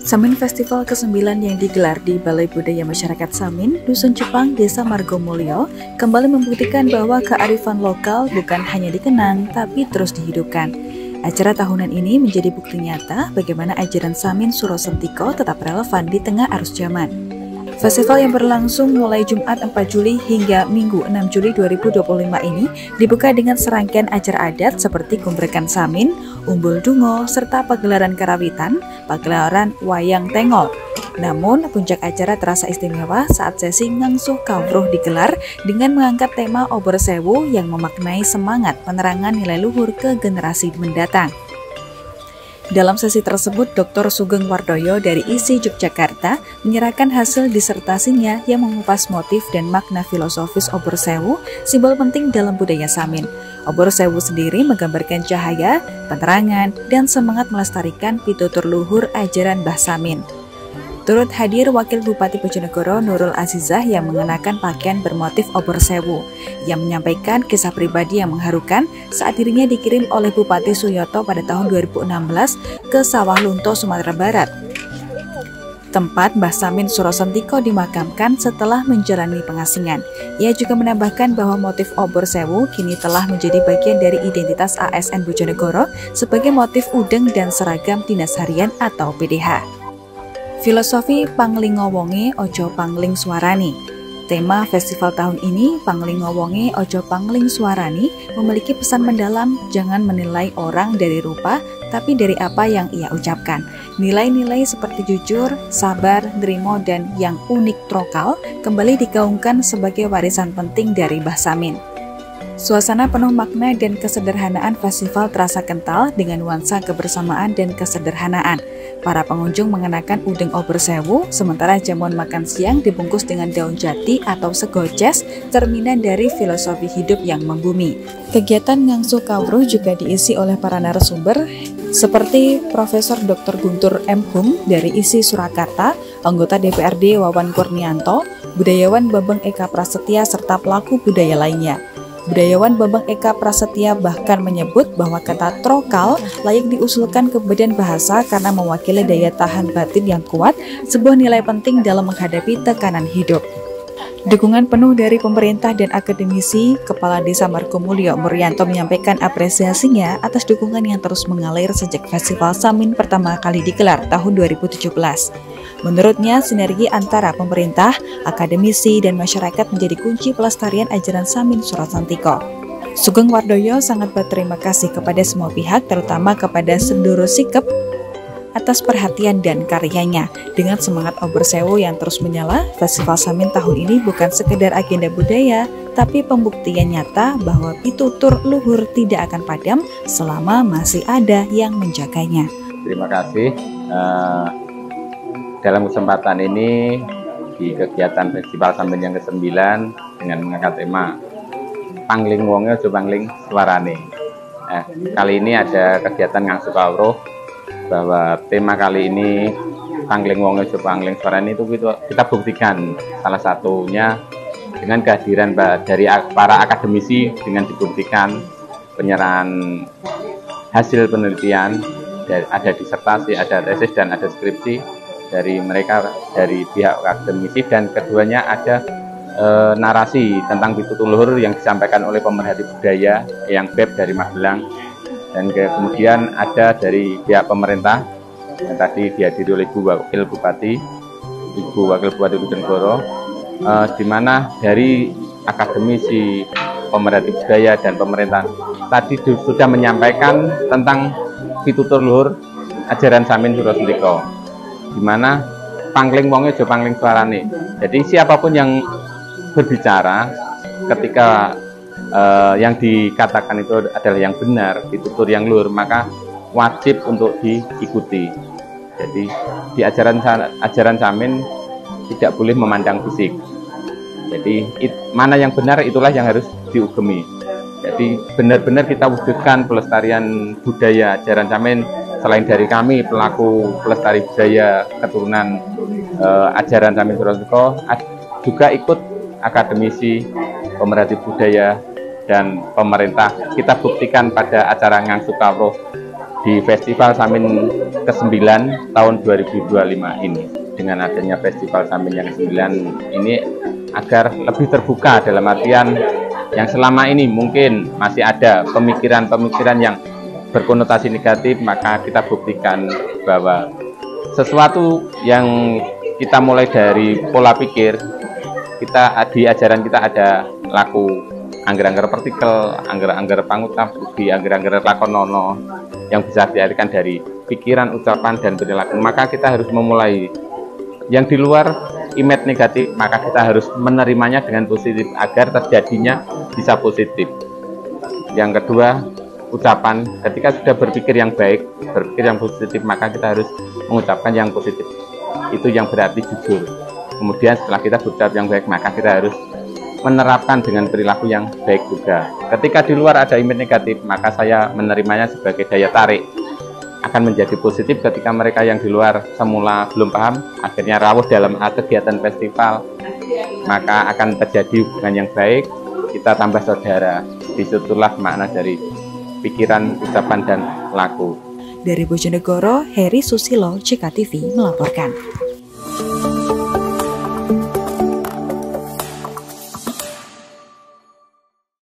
Samin Festival ke-9 yang digelar di Balai Budaya Masyarakat Samin, Dusun Jepang, Desa Margomulyo, kembali membuktikan bahwa kearifan lokal bukan hanya dikenang, tapi terus dihidupkan. Acara tahunan ini menjadi bukti nyata bagaimana ajaran Samin Suro Sentiko tetap relevan di tengah arus zaman. Festival yang berlangsung mulai Jumat 4 Juli hingga Minggu 6 Juli 2025 ini dibuka dengan serangkaian acara adat seperti Kumbrekan Samin, Umbul Dungo, serta pagelaran karawitan, pagelaran wayang tengol. Namun, puncak acara terasa istimewa saat sesi Ngangsuh Kawruh digelar dengan mengangkat tema Obor Sewu yang memaknai semangat penerangan nilai luhur ke generasi mendatang. Dalam sesi tersebut, Dr. Sugeng Wardoyo dari ISI Yogyakarta menyerahkan hasil disertasinya yang mengupas motif dan makna filosofis Obor Sewu, simbol penting dalam budaya Samin. Obor Sewu sendiri menggambarkan cahaya, penerangan, dan semangat melestarikan pitutur luhur ajaran Mbah Samin. Turut hadir Wakil Bupati Bojonegoro Nurul Azizah yang mengenakan pakaian bermotif Obor Sewu. Yang menyampaikan kisah pribadi yang mengharukan saat dirinya dikirim oleh Bupati Suyoto pada tahun 2016 ke Sawah Lunto, Sumatera Barat. Tempat Mbah Samin Suro Sentiko dimakamkan setelah menjalani pengasingan. Ia juga menambahkan bahwa motif Obor Sewu kini telah menjadi bagian dari identitas ASN Bojonegoro sebagai motif udeng dan seragam dinas harian atau PDH. Filosofi Pangling Ngowonge Ojo Pangling Swarani. Tema festival tahun ini, Pangling Ngowonge Ojo Pangling Swarani, memiliki pesan mendalam jangan menilai orang dari rupa, tapi dari apa yang ia ucapkan. Nilai-nilai seperti jujur, sabar, nerimo, dan yang unik trokal kembali digaungkan sebagai warisan penting dari Mbah Samin. Suasana penuh makna dan kesederhanaan festival terasa kental dengan nuansa kebersamaan dan kesederhanaan. Para pengunjung mengenakan udeng Obor Sewu, sementara jamuan makan siang dibungkus dengan daun jati atau segoces, cerminan dari filosofi hidup yang membumi. Kegiatan Ngangsuh Kawruh juga diisi oleh para narasumber seperti Profesor Dr. Guntur M. Hum dari ISI Surakarta, anggota DPRD Wawan Kurnianto, budayawan Bambang Eka Prasetya, serta pelaku budaya lainnya. Budayawan Bambang Eka Prasetya bahkan menyebut bahwa kata trokal layak diusulkan ke badan bahasa karena mewakili daya tahan batin yang kuat, sebuah nilai penting dalam menghadapi tekanan hidup. Dukungan penuh dari pemerintah dan akademisi, Kepala Desa Margomulyo Muryanto menyampaikan apresiasinya atas dukungan yang terus mengalir sejak Festival Samin pertama kali digelar tahun 2017. Menurutnya, sinergi antara pemerintah, akademisi, dan masyarakat menjadi kunci pelestarian ajaran Samin Suro Sentiko. Sugeng Wardoyo sangat berterima kasih kepada semua pihak, terutama kepada Senduro Sikep, atas perhatian dan karyanya. Dengan semangat Obor Sewu yang terus menyala, Festival Samin tahun ini bukan sekedar agenda budaya, tapi pembuktian nyata bahwa pitutur luhur tidak akan padam selama masih ada yang menjaganya. Terima kasih. Dalam kesempatan ini, di kegiatan Festival Samin yang ke-9 dengan mengangkat tema Pangling Wonge Ojo Pangling Swarani. Kali ini ada kegiatan Ngangsuh Kawruh, bahwa tema kali ini Pangling Wonge Ojo Pangling Swarani itu kita buktikan salah satunya dengan kehadiran dari para akademisi, dengan dibuktikan penyerahan hasil penelitian, ada disertasi, ada tesis, dan ada skripsi dari mereka, dari pihak akademisi, dan keduanya ada narasi tentang pitutur luhur yang disampaikan oleh pemerhati budaya yang BEP dari Magelang, dan kemudian ada dari pihak pemerintah yang tadi dihadiri oleh Ibu Wakil Bupati Bojonegoro, di mana dari akademisi, pemerhati budaya, dan pemerintah tadi sudah menyampaikan tentang pitutur luhur ajaran Samin Suro Sentiko, di mana Pangling Wonge Ojo Pangling Swarani. Jadi siapapun yang berbicara ketika yang dikatakan itu adalah yang benar, pitutur yang luhur, maka wajib untuk diikuti. Jadi di ajaran Samin tidak boleh memandang fisik. Jadi mana yang benar itulah yang harus diugemi. Jadi benar-benar kita wujudkan pelestarian budaya ajaran Samin. Selain dari kami pelaku pelestari budaya keturunan ajaran Samin Suro Sentiko, juga ikut akademisi, pemerhati budaya, dan pemerintah. Kita buktikan pada acara Ngangsuh Kawruh di Festival Samin ke-9 tahun 2025 ini. Dengan adanya Festival Samin yang ke-9 ini agar lebih terbuka, dalam artian yang selama ini mungkin masih ada pemikiran-pemikiran yang berkonotasi negatif, maka kita buktikan bahwa sesuatu yang kita mulai dari pola pikir, kita di ajaran kita ada laku angger-angger partikel, angger-angger pangutap budi, angger-angger lakonono yang bisa diartikan dari pikiran, ucapan, dan perilaku. Maka kita harus memulai yang di luar image negatif, maka kita harus menerimanya dengan positif agar terjadinya bisa positif. Yang kedua, ucapan, ketika sudah berpikir yang baik, berpikir yang positif, maka kita harus mengucapkan yang positif. Itu yang berarti jujur. Kemudian setelah kita berucap yang baik, maka kita harus menerapkan dengan perilaku yang baik juga. Ketika di luar ada image negatif, maka saya menerimanya sebagai daya tarik. Akan menjadi positif ketika mereka yang di luar semula belum paham, akhirnya rawuh dalam kegiatan festival, maka akan terjadi hubungan yang baik, kita tambah saudara. Disitulah makna dari pikiran, ucapan, dan laku. Dari Bojonegoro, Heri Susilo, CKTV melaporkan.